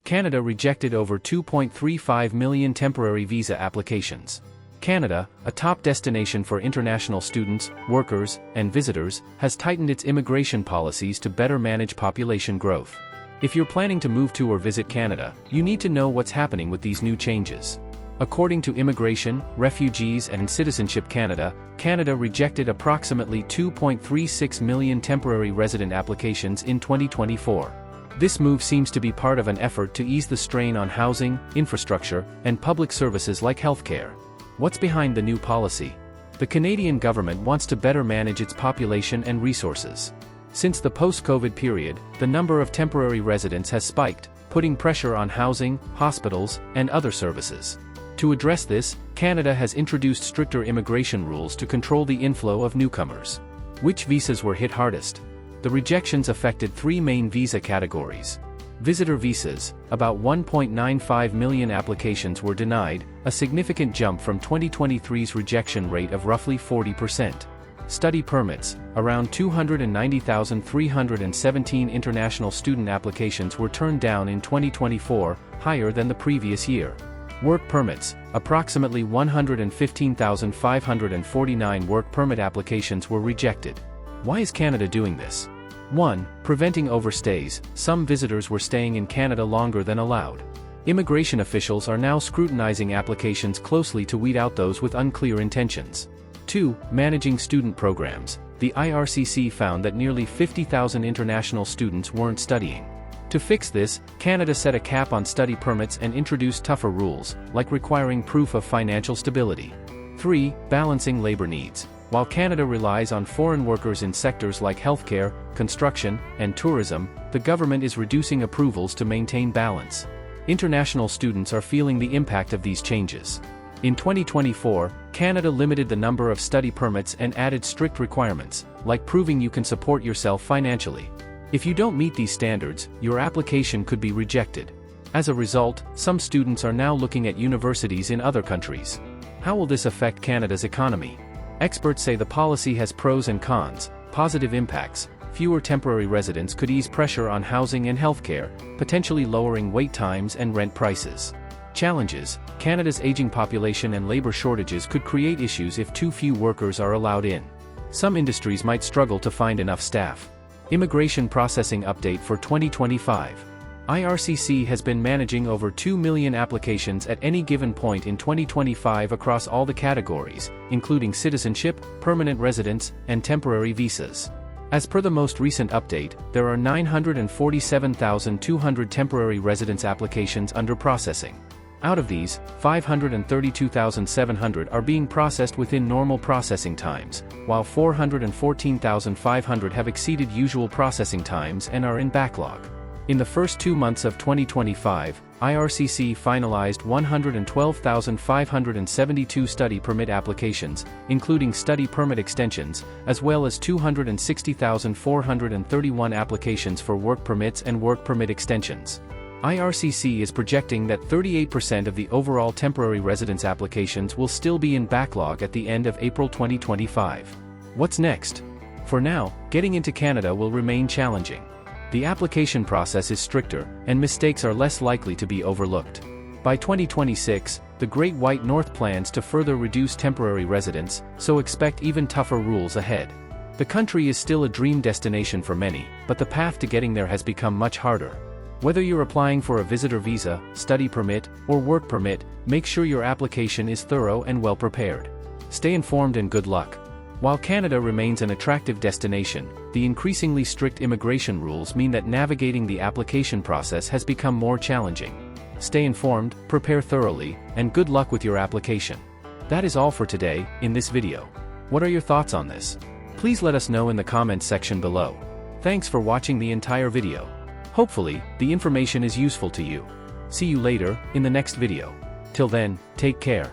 Canada rejected over 2.35 million temporary visa applications. Canada, a top destination for international students, workers, and visitors, has tightened its immigration policies to better manage population growth. If you're planning to move to or visit Canada, you need to know what's happening with these new changes. According to Immigration, Refugees and Citizenship Canada, Canada rejected approximately 2.36 million temporary resident applications in 2024. This move seems to be part of an effort to ease the strain on housing, infrastructure, and public services like healthcare. What's behind the new policy? The Canadian government wants to better manage its population and resources. Since the post-COVID period, the number of temporary residents has spiked, putting pressure on housing, hospitals, and other services. To address this, Canada has introduced stricter immigration rules to control the inflow of newcomers. Which visas were hit hardest? The rejections affected three main visa categories. Visitor visas, about 1.95 million applications were denied, a significant jump from 2023's rejection rate of roughly 40%. Study permits, around 290,317 international student applications were turned down in 2024, higher than the previous year. Work permits, approximately 115,549 work permit applications were rejected. Why is Canada doing this? 1. Preventing overstays. Some visitors were staying in Canada longer than allowed. Immigration officials are now scrutinizing applications closely to weed out those with unclear intentions. 2. Managing student programs. The IRCC found that nearly 50,000 international students weren't studying. To fix this, Canada set a cap on study permits and introduced tougher rules, like requiring proof of financial stability. 3. Balancing labor needs. While Canada relies on foreign workers in sectors like healthcare, construction, and tourism, the government is reducing approvals to maintain balance. International students are feeling the impact of these changes. In 2024, Canada limited the number of study permits and added strict requirements, like proving you can support yourself financially. If you don't meet these standards, your application could be rejected. As a result, some students are now looking at universities in other countries. How will this affect Canada's economy? Experts say the policy has pros and cons. Positive impacts: fewer temporary residents could ease pressure on housing and healthcare, potentially lowering wait times and rent prices. Challenges: Canada's aging population and labor shortages could create issues if too few workers are allowed in. Some industries might struggle to find enough staff. Immigration processing update for 2025. IRCC has been managing over 2 million applications at any given point in 2025 across all the categories, including citizenship, permanent residence, and temporary visas. As per the most recent update, there are 947,200 temporary residence applications under processing. Out of these, 532,700 are being processed within normal processing times, while 414,500 have exceeded usual processing times and are in backlog. In the first 2 months of 2025, IRCC finalized 112,572 study permit applications, including study permit extensions, as well as 260,431 applications for work permits and work permit extensions. IRCC is projecting that 38% of the overall temporary residence applications will still be in backlog at the end of April 2025. What's next? For now, getting into Canada will remain challenging. The application process is stricter, and mistakes are less likely to be overlooked. By 2026, the Great White North plans to further reduce temporary residents, so expect even tougher rules ahead. The country is still a dream destination for many, but the path to getting there has become much harder. Whether you're applying for a visitor visa, study permit, or work permit, make sure your application is thorough and well prepared. Stay informed and good luck. While Canada remains an attractive destination, the increasingly strict immigration rules mean that navigating the application process has become more challenging. Stay informed, prepare thoroughly, and good luck with your application. That is all for today, in this video. What are your thoughts on this? Please let us know in the comments section below. Thanks for watching the entire video. Hopefully, the information is useful to you. See you later, in the next video. Till then, take care.